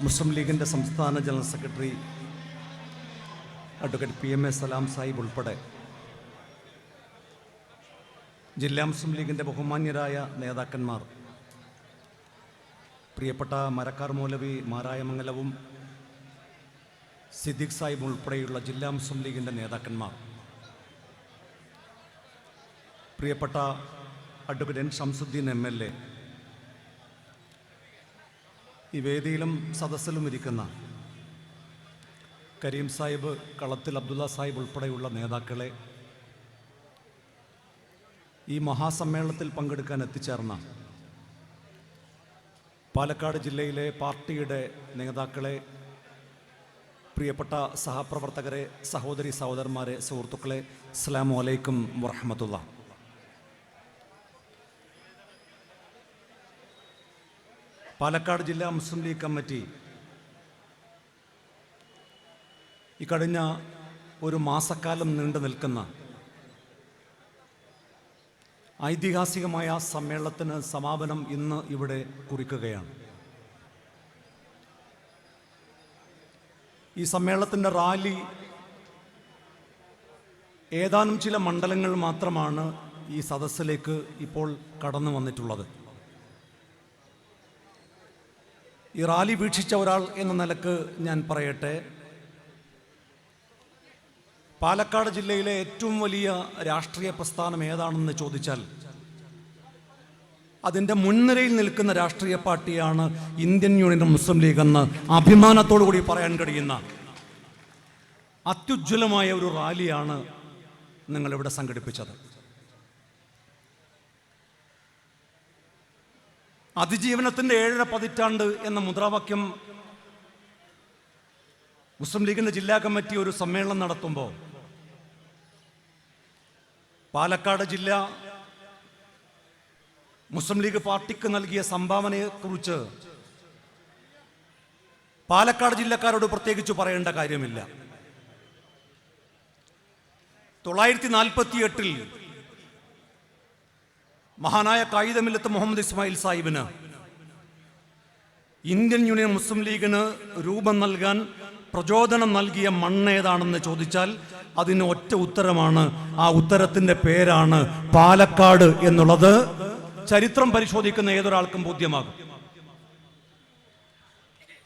മുസ്ലിം ലീഗിൻ്റെ സംസ്ഥാന general secretary advocate PMA സലാം സാഹിബ് ഉൾപ്പെടെ ജില്ലാ മുസ്ലിം ലീഗിൻ്റെ ബഹുമാന്യരായ നേതാക്കന്മാർ, പ്രിയപ്പെട്ട മരക്കാർ മൗലവി മാരായമംഗലവും സിദ്ദീഖ് സാഹിബ് ഉൾപ്പെടെയുള്ള ജില്ലാ മുസ്ലിം ലീഗിൻ്റെ നേതാക്കന്മാർ, പ്രിയപ്പെട്ട അഡ്വക്കേറ്റ് N ഷംസുദ്ദീൻ MLA, ഈ വേദിയിലും സദസ്സിലും ഇരിക്കുന്ന കരീം സാഹിബ്, കളത്തിൽ അബ്ദുള്ള സാഹിബ് ഉൾപ്പെടെയുള്ള നേതാക്കളെ, ഈ മഹാസമ്മേളനത്തിൽ പങ്കെടുക്കാൻ എത്തിച്ചേർന്ന പാലക്കാട് ജില്ലയിലെ പാർട്ടിയുടെ നേതാക്കളെ, പ്രിയപ്പെട്ട സഹപ്രവർത്തകരെ, സഹോദരി സഹോദരന്മാരെ, സുഹൃത്തുക്കളെ, അസ്സലാമു അലൈക്കും വറഹ്മത്തുള്ളാഹി. പാലക്കാട് ജില്ലാ മുസ്ലിം ലീഗ് കമ്മിറ്റി ഈ കഴിഞ്ഞ ഒരു മാസക്കാലം നീണ്ടു നിൽക്കുന്ന ഐതിഹാസികമായ സമ്മേളനത്തിന് സമാപനം ഇന്ന് ഇവിടെ കുറിക്കുകയാണ്. ഈ സമ്മേളനത്തിൻ്റെ റാലി ഏതാനും ചില മണ്ഡലങ്ങൾ മാത്രമാണ് ഈ സദസ്സിലേക്ക് ഇപ്പോൾ കടന്നു വന്നിട്ടുള്ളത്. ഈ റാലി വീക്ഷിച്ച ഒരാൾ എന്ന നിലക്ക് ഞാൻ പറയട്ടെ, പാലക്കാട് ജില്ലയിലെ ഏറ്റവും വലിയ രാഷ്ട്രീയ പ്രസ്ഥാനം ഏതാണെന്ന് ചോദിച്ചാൽ അതിൻ്റെ മുൻനിരയിൽ നിൽക്കുന്ന രാഷ്ട്രീയ പാർട്ടിയാണ് ഇന്ത്യൻ യൂണിയൻ മുസ്ലിം ലീഗ് എന്ന് അഭിമാനത്തോടു കൂടി പറയാൻ കഴിയുന്ന അത്യുജ്വലമായ ഒരു റാലിയാണ് നിങ്ങളിവിടെ സംഘടിപ്പിച്ചത്. അതിജീവനത്തിൻ്റെ 7.5 പതിറ്റാണ്ട് എന്ന മുദ്രാവാക്യം മുസ്ലിം ലീഗിൻ്റെ ജില്ലാ കമ്മിറ്റി ഒരു സമ്മേളനം നടത്തുമ്പോൾ പാലക്കാട് ജില്ല മുസ്ലിം ലീഗ് പാർട്ടിക്ക് നൽകിയ സംഭാവനയെക്കുറിച്ച് പാലക്കാട് ജില്ലക്കാരോട് പ്രത്യേകിച്ച് പറയേണ്ട കാര്യമില്ല. 1948 മഹാനായ ഖായിദ് മില്ലത്ത് മുഹമ്മദ് ഇസ്മായിൽ സാഹിബിന് ഇന്ത്യൻ യൂണിയൻ മുസ്ലിം ലീഗിന് രൂപം നൽകാൻ പ്രചോദനം നൽകിയ മണ്ണേതാണെന്ന് ചോദിച്ചാൽ അതിന് ഒറ്റ ഉത്തരമാണ്. ആ ഉത്തരത്തിൻ്റെ പേരാണ് പാലക്കാട് എന്നുള്ളത് ചരിത്രം പരിശോധിക്കുന്ന ഏതൊരാൾക്കും ബോധ്യമാകും.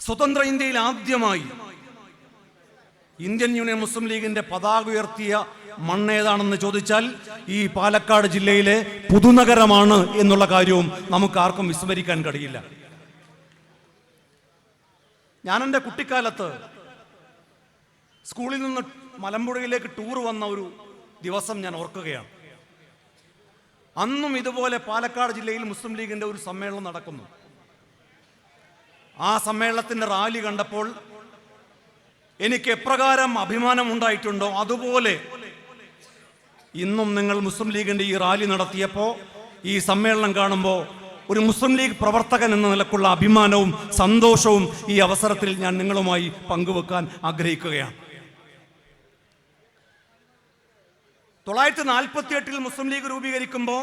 സ്വതന്ത്ര ഇന്ത്യയിൽ ആദ്യമായി ഇന്ത്യൻ യൂണിയൻ മുസ്ലിം ലീഗിന്റെ പതാക ഉയർത്തിയ മണ്ണേതാണെന്ന് ചോദിച്ചാൽ ഈ പാലക്കാട് ജില്ലയിലെ പുതുനഗരമാണ് എന്നുള്ള കാര്യവും നമുക്ക് ആർക്കും വിസ്മരിക്കാൻ കഴിയില്ല. ഞാൻ എൻ്റെ കുട്ടിക്കാലത്ത് സ്കൂളിൽ നിന്ന് മലമ്പുഴയിലേക്ക് ടൂർ വന്ന ഒരു ദിവസം ഞാൻ ഓർക്കുകയാണ്. അന്നും ഇതുപോലെ പാലക്കാട് ജില്ലയിൽ മുസ്ലിം ലീഗിന്റെ ഒരു സമ്മേളനം നടക്കുന്നു. ആ സമ്മേളനത്തിന്റെ റാലി കണ്ടപ്പോൾ എനിക്ക് എപ്രകാരം അഭിമാനം ഉണ്ടായിട്ടുണ്ടോ അതുപോലെ ഇന്നും നിങ്ങൾ മുസ്ലിം ലീഗിന്റെ ഈ റാലി നടത്തിയപ്പോൾ ഈ സമ്മേളനം കാണുമ്പോൾ ഒരു മുസ്ലിം ലീഗ് പ്രവർത്തകൻ എന്ന നിലക്കുള്ള അഭിമാനവും സന്തോഷവും ഈ അവസരത്തിൽ ഞാൻ നിങ്ങളുമായി പങ്കുവെക്കാൻ ആഗ്രഹിക്കുകയാണ്. 1948 മുസ്ലിം ലീഗ് രൂപീകരിക്കുമ്പോൾ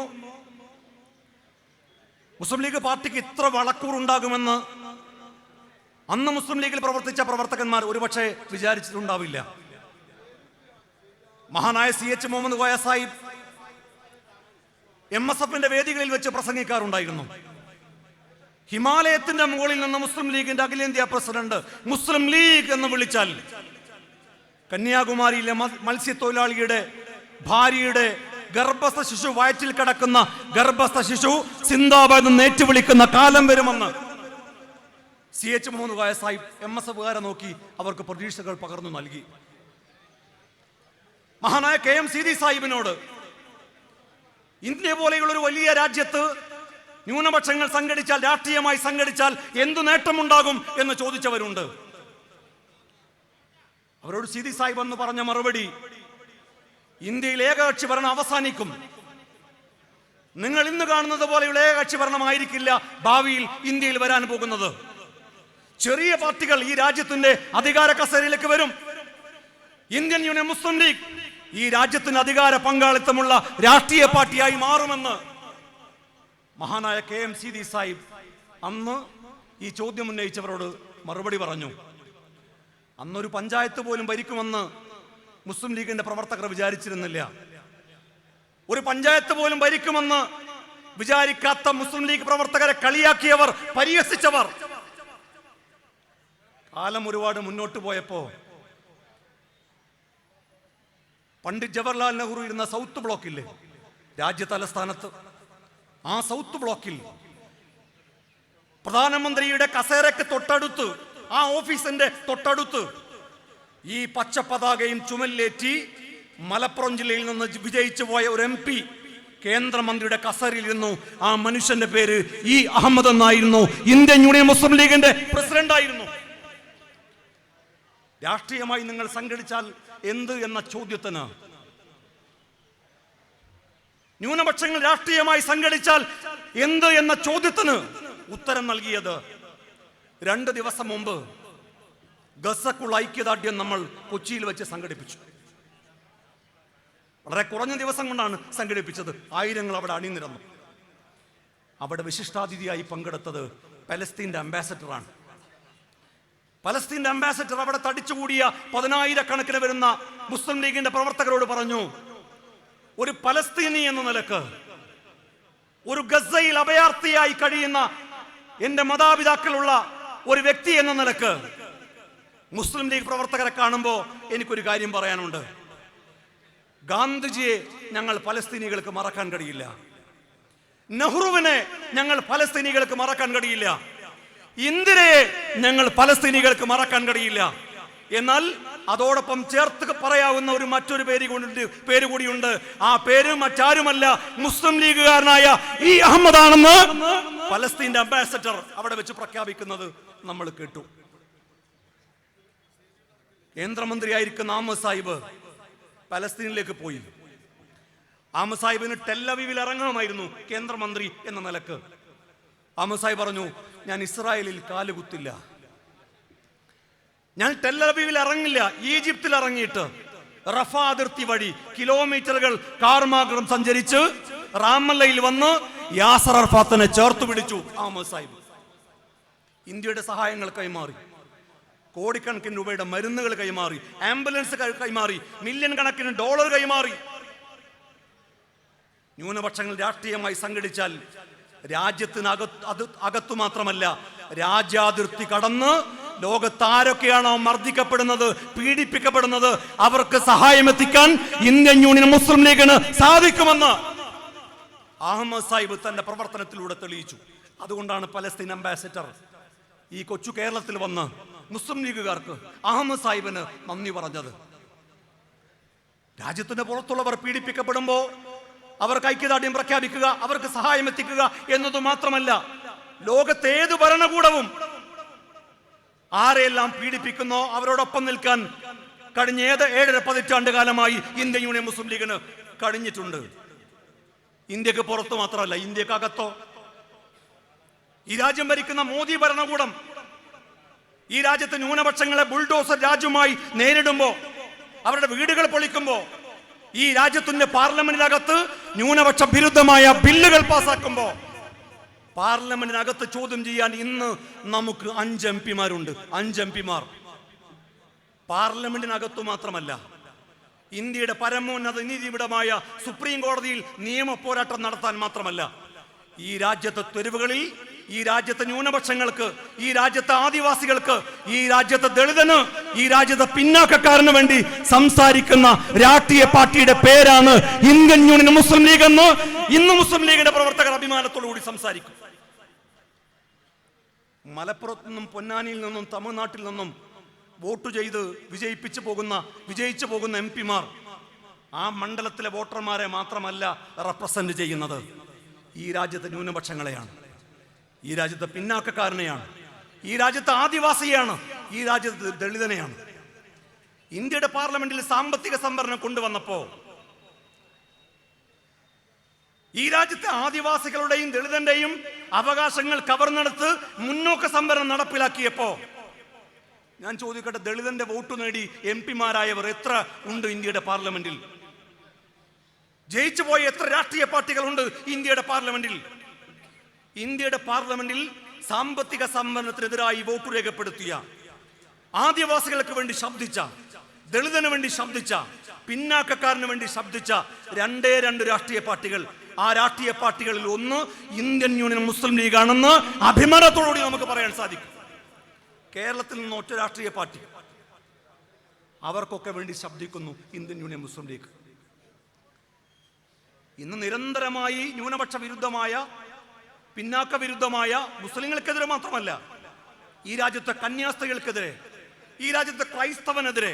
മുസ്ലിം ലീഗ് പാർട്ടിക്ക് ഇത്ര വളക്കൂറുണ്ടാകുമെന്ന് അന്ന് മുസ്ലിം ലീഗിൽ പ്രവർത്തിച്ച പ്രവർത്തകന്മാർ ഒരുപക്ഷെ വിചാരിച്ചിട്ടുണ്ടാവില്ല. മഹാനായ CH മുഹമ്മദ് കോയ സാഹിബ് MSFന്റെ വേദികളിൽ വെച്ച് പ്രസംഗിക്കാറുണ്ടായിരുന്നു. ഹിമാലയത്തിന്റെ മുകളിൽ നിന്ന് മുസ്ലിം ലീഗിന്റെ അഖിലേന്ത്യാ പ്രസിഡന്റ് മുസ്ലിം ലീഗ് എന്ന് വിളിച്ചാൽ കന്യാകുമാരിയിലെ മത്സ്യത്തൊഴിലാളിയുടെ ഭാര്യയുടെ ഗർഭസ്ഥ ശിശു, വയറ്റിൽ കിടക്കുന്ന ഗർഭസ്ഥ ശിശു സിന്ദാബാദ് എന്ന് ഏറ്റുവിളിക്കുന്ന കാലം വരുമെന്ന് CH മുഹമ്മദ് കോയ സാഹിബ് MSFകാരെ നോക്കി അവർക്ക് പ്രതീക്ഷകൾ പകർന്നു നൽകി. മഹാനായ KM സീതി സാഹിബിനോട് ഇന്ത്യ പോലെയുള്ള ഒരു വലിയ രാജ്യത്ത് ന്യൂനപക്ഷങ്ങൾ സംഘടിച്ചാൽ, രാഷ്ട്രീയമായി സംഘടിച്ചാൽ എന്തു നേട്ടമുണ്ടാകും എന്ന് ചോദിച്ചവരുണ്ട്. അവരോട് സീതി സാഹിബ് എന്ന് പറഞ്ഞ മറുപടി, ഇന്ത്യയിൽ ഏകകക്ഷി ഭരണം അവസാനിക്കും. നിങ്ങൾ ഇന്ന് കാണുന്നത് പോലെയുള്ള ഏകകക്ഷി ഭരണമായിരിക്കില്ല ഭാവിയിൽ ഇന്ത്യയിൽ വരാൻ പോകുന്നത്. ചെറിയ പാർട്ടികൾ ഈ രാജ്യത്തിന്റെ അധികാര കസേരയിലേക്ക് വരും. ഇന്ത്യൻ യൂണിയൻ മുസ്ലിം ലീഗ് ഈ രാജ്യത്തിന് അധികാര പങ്കാളിത്തമുള്ള രാഷ്ട്രീയ പാർട്ടിയായി മാറുമെന്ന് മഹാനായ KM സീതി സാഹിബ് അന്ന് ഈ ചോദ്യം ഉന്നയിച്ചവരോട് മറുപടി പറഞ്ഞു. അന്നൊരു പഞ്ചായത്ത് പോലും ഭരിക്കുമെന്ന് മുസ്ലിം ലീഗിന്റെ പ്രവർത്തകർ വിചാരിച്ചിരുന്നില്ല. ഒരു പഞ്ചായത്ത് പോലും ഭരിക്കുമെന്ന് വിചാരിക്കാത്ത മുസ്ലിം ലീഗ് പ്രവർത്തകരെ കളിയാക്കിയവർ, പരിഹസിച്ചവർ. കാലം ഒരുപാട് മുന്നോട്ട് പോയപ്പോ പണ്ഡിറ്റ് ജവഹർലാൽ നെഹ്റു ഇരുന്ന സൗത്ത് ബ്ലോക്കില്ലേ, രാജ്യ തലസ്ഥാനത്ത്, ആ സൗത്ത് ബ്ലോക്കിൽ പ്രധാനമന്ത്രിയുടെ കസേരയ്ക്ക് തൊട്ടടുത്ത്, ആ ഓഫീസിന്റെ തൊട്ടടുത്ത് ഈ പച്ച പതാകയും ചുമലിലേറ്റി മലപ്പുറം ജില്ലയിൽ നിന്ന് വിജയിച്ചു പോയ ഒരു MP കേന്ദ്രമന്ത്രിയുടെ കസേരയിലിരുന്നു. ആ മനുഷ്യന്റെ പേര് E. അഹമ്മദ് എന്നായിരുന്നു. ഇന്ത്യൻ യൂണിയൻ മുസ്ലിം ലീഗിന്റെ പ്രസിഡന്റ് ആയിരുന്നു. രാഷ്ട്രീയമായി നിങ്ങൾ സംഘടിച്ചാൽ എന്ത് എന്ന ചോദ്യത്തിന്, ന്യൂനപക്ഷങ്ങൾ രാഷ്ട്രീയമായി സംഘടിച്ചാൽ എന്ത് എന്ന ചോദ്യത്തിന് ഉത്തരം നൽകിയത് 2 ദിവസം മുമ്പ് ഗസക്കുള്ള ഐക്യദാർഢ്യം നമ്മൾ കൊച്ചിയിൽ വെച്ച് സംഘടിപ്പിച്ചു. വളരെ കുറഞ്ഞ ദിവസം കൊണ്ടാണ് സംഘടിപ്പിച്ചത്. ആയിരങ്ങൾ അവിടെ അണിനിരന്നു. അവിടെ വിശിഷ്ടാതിഥിയായി പങ്കെടുത്തത് പലസ്തീൻ്റെ അംബാസഡറാണ്. പലസ്തീൻ്റെ അംബാസഡർ അവിടെ തടിച്ചുകൂടിയ 10,000 വരുന്ന മുസ്ലിം ലീഗിന്റെ പ്രവർത്തകരോട് പറഞ്ഞു, ഒരു പലസ്തീനി എന്ന നിലക്ക്, ഒരു ഗസയിൽ അഭയാർത്ഥിയായി കഴിയുന്ന എന്റെ മാതാപിതാക്കളുള്ള ഒരു വ്യക്തി എന്ന നിലക്ക് മുസ്ലിം ലീഗ് പ്രവർത്തകരെ കാണുമ്പോൾ എനിക്കൊരു കാര്യം പറയാനുണ്ട്. ഗാന്ധിജിയെ ഞങ്ങൾ പലസ്തീനികൾക്ക് മറക്കാൻ കഴിയില്ല. നെഹ്റുവിനെ ഞങ്ങൾ പലസ്തീനികൾക്ക് മറക്കാൻ കഴിയില്ല. ഇന്ദിരയെ ഞങ്ങൾ പലസ്തീനികൾക്ക് മറക്കാൻ കഴിയില്ല. എന്നാൽ അതോടൊപ്പം ചേർത്ത് പറയാവുന്ന മറ്റൊരു പേര് കൂടിയുണ്ട്. ആ പേര് മറ്റാരുമല്ല, മുസ്ലിം ലീഗുകാരനായ E. അഹമ്മദ് ആണെന്ന് പലസ്തീന്റെ അംബാസഡർ അവിടെ വെച്ച് പ്രഖ്യാപിക്കുന്നത് നമ്മൾ കേട്ടു. കേന്ദ്രമന്ത്രിയായിരിക്കുന്ന അഹമ്മദ് സാഹിബ് പലസ്തീനിലേക്ക് പോയി. അഹമ്മദ് സാഹിബിന് ടെല്ലവീവിൽ ഇറങ്ങണമായിരുന്നു കേന്ദ്രമന്ത്രി എന്ന നിലക്ക്. അഹമ്മദ് സാഹിബ് പറഞ്ഞു, ഞാൻ ഇസ്രായേലിൽ കാലുകുത്തില്ല, ഞാൻ ടെല്ലവീവിൽ ഇറങ്ങില്ല. ഈജിപ്തിൽ ഇറങ്ങിയിട്ട് റഫ അതിർത്തി വഴി കിലോമീറ്ററുകൾ കാർമാർഗം സഞ്ചരിച്ച് റാമല്ലയിൽ വന്ന് യാസർ അറഫാത്തിനെ ചേർത്ത് പിടിച്ചു. അഹമ്മദ് സാഹിബ് ഇന്ത്യയുടെ സഹായങ്ങൾ കൈമാറി, കോടിക്കണക്കിന് രൂപയുടെ മരുന്നുകൾ കൈമാറി, ആംബുലൻസ് കൈമാറി, മില്യൺ കണക്കിന് ഡോളർ കൈമാറി. ന്യൂനപക്ഷങ്ങൾ രാഷ്ട്രീയമായി സംഘടിച്ചാൽ അകത്തു മാത്രമല്ല, രാജ്യാതിർത്തി കടന്ന് ലോകത്താരൊക്കെയാണോ മർദ്ദിക്കപ്പെടുന്നത്, പീഡിപ്പിക്കപ്പെടുന്നത്, അവർക്ക് സഹായം എത്തിക്കാൻ ഇന്ത്യൻ യൂണിയൻ മുസ്ലിം ലീഗിന് സാധിക്കുമെന്ന് അഹമ്മദ് സാഹിബ് തന്റെ പ്രവർത്തനത്തിലൂടെ തെളിയിച്ചു. അതുകൊണ്ടാണ് പലസ്തീൻ അംബാസഡർ ഈ കൊച്ചു കേരളത്തിൽ വന്ന് മുസ്ലിം ലീഗുകാർക്ക്, അഹമ്മദ് സാഹിബിന് നന്ദി പറഞ്ഞത്. രാജ്യത്തിന്റെ പുറത്തുള്ളവർ പീഡിപ്പിക്കപ്പെടുമ്പോൾ അവർക്ക് ഐക്യദാർഢ്യം പ്രഖ്യാപിക്കുക, അവർക്ക് സഹായം എത്തിക്കുക എന്നത് മാത്രമല്ല, ലോകത്തെ ഏത് ഭരണകൂടവും ആരെയെല്ലാം പീഡിപ്പിക്കുന്നോ അവരോടൊപ്പം നിൽക്കാൻ കഴിഞ്ഞ 7.5 പതിറ്റാണ്ട് കാലമായി ഇന്ത്യൻ യൂണിയൻ മുസ്ലിം ലീഗിന് കഴിഞ്ഞിട്ടുണ്ട്. ഇന്ത്യക്ക് പുറത്ത് മാത്രമല്ല, ഇന്ത്യക്കകത്തോ ഈ രാജ്യം ഭരിക്കുന്ന മോദി ഭരണകൂടം ഈ രാജ്യത്തെ ന്യൂനപക്ഷങ്ങളെ ബുൾഡോസർ രാജ്യമായി നേരിടുമ്പോ, അവരുടെ വീടുകൾ പൊളിക്കുമ്പോ, ഈ രാജ്യത്തിന്റെ പാർലമെന്റിനകത്ത് ന്യൂനപക്ഷ വിരുദ്ധമായ ബില്ലുകൾ പാസാക്കുമ്പോ, പാർലമെന്റിനകത്ത് ചോദ്യം ചെയ്യാൻ ഇന്ന് നമുക്ക് 5 MP-മാരുണ്ട്. 5 MP-മാർ പാർലമെന്റിനകത്തു മാത്രമല്ല, ഇന്ത്യയുടെ പരമോന്നത നീതിപീഠമായ സുപ്രീം കോടതിയിൽ നിയമ പോരാട്ടം നടത്താൻ മാത്രമല്ല, ഈ രാജ്യത്തെ തെരുവുകളിൽ ഈ രാജ്യത്തെ ന്യൂനപക്ഷങ്ങൾക്ക്, ഈ രാജ്യത്തെ ആദിവാസികൾക്ക്, ഈ രാജ്യത്തെ ദളിതന്, ഈ രാജ്യത്തെ പിന്നാക്കക്കാരന് വേണ്ടി സംസാരിക്കുന്ന രാഷ്ട്രീയ പാർട്ടിയുടെ പേരാണ് ഇന്ത്യൻ യൂണിയൻ മുസ്ലിം ലീഗ് എന്ന് ഇന്ന് മുസ്ലിം ലീഗിന്റെ പ്രവർത്തകർ അഭിമാനത്തോടു കൂടി സംസാരിക്കും. മലപ്പുറത്തു നിന്നും, പൊന്നാനിയിൽ നിന്നും, തമിഴ്നാട്ടിൽ നിന്നും വോട്ട് ചെയ്ത് വിജയിച്ചു പോകുന്ന MP-മാർ ആ മണ്ഡലത്തിലെ വോട്ടർമാരെ മാത്രമല്ല റെപ്രസെന്റ് ചെയ്യുന്നത്, ഈ രാജ്യത്തെ ന്യൂനപക്ഷങ്ങളെയാണ്, ഈ രാജ്യത്തെ പിന്നാക്കക്കാരനെയാണ്, ഈ രാജ്യത്തെ ആദിവാസിയാണ്, ഈ രാജ്യത്തെ ദളിതനെയാണ്. ഇന്ത്യയുടെ പാർലമെന്റിൽ സാമ്പത്തിക സംവരണം കൊണ്ടുവന്നപ്പോ ഈ രാജ്യത്തെ ആദിവാസികളുടെയും ദളിതന്റെയും അവകാശങ്ങൾ കവർന്നെടുത്ത് മുന്നോക്ക സംവരണം നടപ്പിലാക്കിയപ്പോ ഞാൻ ചോദിക്കട്ടെ, ദളിതന്റെ വോട്ട് നേടി MP-മാരായവർ എത്ര ഉണ്ട് ഇന്ത്യയുടെ പാർലമെന്റിൽ? ജയിച്ചു പോയ എത്ര രാഷ്ട്രീയ പാർട്ടികളുണ്ട് ഇന്ത്യയുടെ പാർലമെന്റിൽ? ഇന്ത്യയുടെ പാർലമെന്റിൽ സാമ്പത്തിക സമ്പന്നത്തിനെതിരായി വോട്ട് രേഖപ്പെടുത്തിയ, ആദിവാസികൾക്ക് വേണ്ടി ശബ്ദിച്ച, ദളിതന് വേണ്ടി ശബ്ദിച്ച, പിന്നാക്കക്കാരന് വേണ്ടി ശബ്ദിച്ച രണ്ടേ രണ്ട് രാഷ്ട്രീയ പാർട്ടികൾ. ആ രാഷ്ട്രീയ പാർട്ടികളിൽ ഒന്ന് ഇന്ത്യൻ യൂണിയൻ മുസ്ലിം ലീഗ് ആണെന്ന് അഭിമാനത്തോടുകൂടി നമുക്ക് പറയാൻ സാധിക്കും. കേരളത്തിൽ നിന്ന് ഒറ്റ രാഷ്ട്രീയ പാർട്ടി, അവർക്കൊക്കെ വേണ്ടി ശബ്ദിക്കുന്നു ഇന്ത്യൻ യൂണിയൻ മുസ്ലിം ലീഗ്. ഇന്ന് നിരന്തരമായി ന്യൂനപക്ഷ വിരുദ്ധമായ, പിന്നാക്ക വിരുദ്ധമായ, മുസ്ലിങ്ങൾക്കെതിരെ മാത്രമല്ല, ഈ രാജ്യത്തെ കന്യാസ്ത്രീകൾക്കെതിരെ, ഈ രാജ്യത്തെ ക്രൈസ്തവനെതിരെ,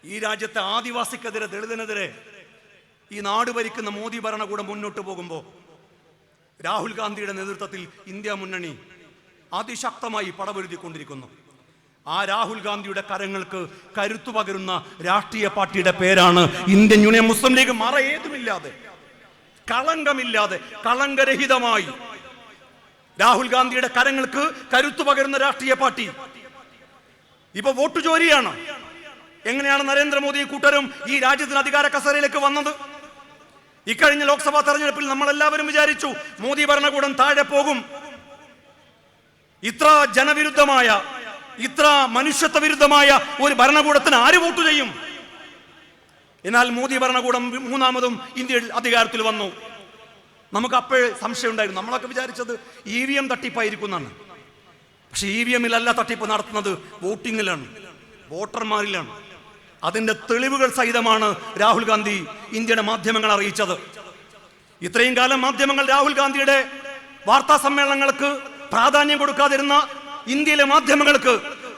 ഈ രാജ്യത്തെ ആദിവാസിക്കെതിരെ, ദളിതനെതിരെ ഈ നാട് ഭരിക്കുന്ന മോദി ഭരണകൂടം മുന്നോട്ട് പോകുമ്പോൾ രാഹുൽ ഗാന്ധിയുടെ നേതൃത്വത്തിൽ ഇന്ത്യ മുന്നണി അതിശക്തമായി പടപൊരുതിക്കൊണ്ടിരിക്കുന്നു. ആ രാഹുൽ ഗാന്ധിയുടെ കരങ്ങൾക്ക് കരുത്തു പകരുന്ന രാഷ്ട്രീയ പാർട്ടിയുടെ പേരാണ് ഇന്ത്യൻ യൂണിയൻ മുസ്ലിം ലീഗ്. മറ ഏതുമില്ലാതെ, കളങ്കമില്ലാതെ, കളങ്കരഹിതമായി രാഹുൽ ഗാന്ധിയുടെ കരങ്ങൾക്ക് കരുത്തു പകരുന്ന രാഷ്ട്രീയ പാർട്ടി. ഇപ്പൊ വോട്ട് ചോരിയാണ്. എങ്ങനെയാണ് നരേന്ദ്രമോദി കൂട്ടരും ഈ രാജ്യത്തിന് അധികാര കസേരയിലേക്ക് വന്നത്? ഇക്കഴിഞ്ഞ ലോക്സഭാ തെരഞ്ഞെടുപ്പിൽ നമ്മളെല്ലാവരും വിചാരിച്ചു മോദി ഭരണകൂടം താഴെ പോകും. ഇത്ര ജനവിരുദ്ധമായ, ഇത്ര മനുഷ്യത്വ വിരുദ്ധമായ ഒരു ഭരണകൂടത്തിന് ആര് വോട്ട് ചെയ്യും? എന്നാൽ മോദി ഭരണകൂടം മൂന്നാമതും ഇന്ത്യയിൽ അധികാരത്തിൽ വന്നു. നമുക്ക് അപ്പോഴേ സംശയം ഉണ്ടായിരുന്നു. നമ്മളൊക്കെ വിചാരിച്ചത് EVM തട്ടിപ്പായിരിക്കും എന്നാണ്. പക്ഷെ EVMിലല്ല തട്ടിപ്പ് നടത്തുന്നത്, വോട്ടിങ്ങിലാണ്, വോട്ടർമാരിലാണ്. അതിന്റെ തെളിവുകൾ സഹിതമാണ് രാഹുൽ ഗാന്ധി ഇന്ത്യയുടെ മാധ്യമങ്ങൾ അറിയിച്ചത്. ഇത്രയും കാലം മാധ്യമങ്ങൾ രാഹുൽ ഗാന്ധിയുടെ വാർത്താ സമ്മേളനങ്ങൾക്ക് പ്രാധാന്യം കൊടുക്കാതിരുന്ന ഇന്ത്യയിലെ മാധ്യമങ്ങൾക്ക്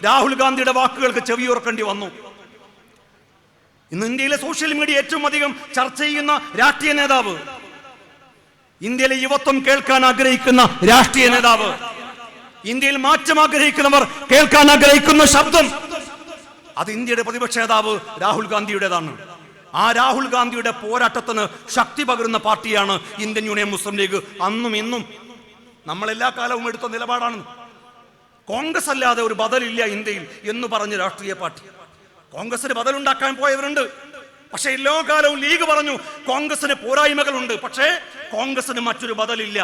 രാഹുൽ ഗാന്ധിയുടെ വാക്കുകൾക്ക് ചെവിയോർക്കേണ്ടി വന്നു. ഇന്ന് ഇന്ത്യയിലെ സോഷ്യൽ മീഡിയ ഏറ്റവും അധികം ചർച്ച ചെയ്യുന്ന രാഷ്ട്രീയ നേതാവ്, ഇന്ത്യയിലെ യുവത്വം കേൾക്കാൻ ആഗ്രഹിക്കുന്ന രാഷ്ട്രീയ നേതാവ്, ഇന്ത്യയിൽ മാറ്റം ആഗ്രഹിക്കുന്നവർ കേൾക്കാൻ ആഗ്രഹിക്കുന്ന ശബ്ദം, അത് ഇന്ത്യയുടെ പ്രതിപക്ഷ നേതാവ് രാഹുൽ ഗാന്ധിയുടേതാണ്. ആ രാഹുൽ ഗാന്ധിയുടെ പോരാട്ടത്തിന് ശക്തി പകരുന്ന പാർട്ടിയാണ് ഇന്ത്യൻ യൂണിയൻ മുസ്ലിം ലീഗ്. അന്നും ഇന്നും നമ്മളെല്ലാ കാലവും എടുത്ത നിലപാടാണ് കോൺഗ്രസ് അല്ലാതെ ഒരു ബദലില്ല ഇന്ത്യയിൽ എന്ന് പറഞ്ഞ രാഷ്ട്രീയ പാർട്ടി. കോൺഗ്രസിന് ബദലുണ്ടാക്കാൻ പോയവരുണ്ട്. പക്ഷേ എല്ലാ കാലവും ലീഗ് പറഞ്ഞു കോൺഗ്രസിന് പോരായ്മകളുണ്ട്, പക്ഷേ കോൺഗ്രസിന് മറ്റൊരു ബദലില്ല.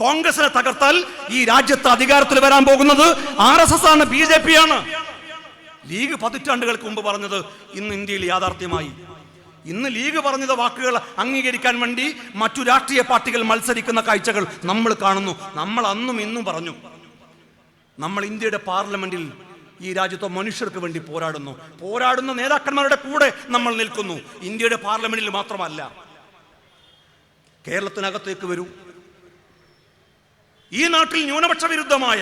കോൺഗ്രസിനെ തകർത്താൽ ഈ രാജ്യത്ത് അധികാരത്തിൽ വരാൻ പോകുന്നത് RSS ആണ്, BJP ആണ്. ലീഗ് പതിറ്റാണ്ടുകൾക്ക് മുമ്പ് പറഞ്ഞത് ഇന്ന് ഇന്ത്യയിൽ യാഥാർത്ഥ്യമായി. ഇന്ന് ലീഗ് പറഞ്ഞത് വാക്കുകൾ അംഗീകരിക്കാൻ വേണ്ടി മറ്റു രാഷ്ട്രീയ പാർട്ടികൾ മത്സരിക്കുന്ന കാഴ്ചകൾ നമ്മൾ കാണുന്നു. നമ്മൾ അന്നും ഇന്നും പറഞ്ഞു നമ്മൾ ഇന്ത്യയുടെ പാർലമെന്റിൽ ഈ രാജ്യത്തെ മനുഷ്യർക്ക് വേണ്ടി പോരാടുന്ന നേതാക്കന്മാരുടെ കൂടെ നമ്മൾ നിൽക്കുന്നു. ഇന്ത്യയുടെ പാർലമെന്റിൽ മാത്രമല്ല, കേരളത്തിനകത്തേക്ക് വരൂ. ഈ നാട്ടിൽ ന്യൂനപക്ഷ വിരുദ്ധമായ,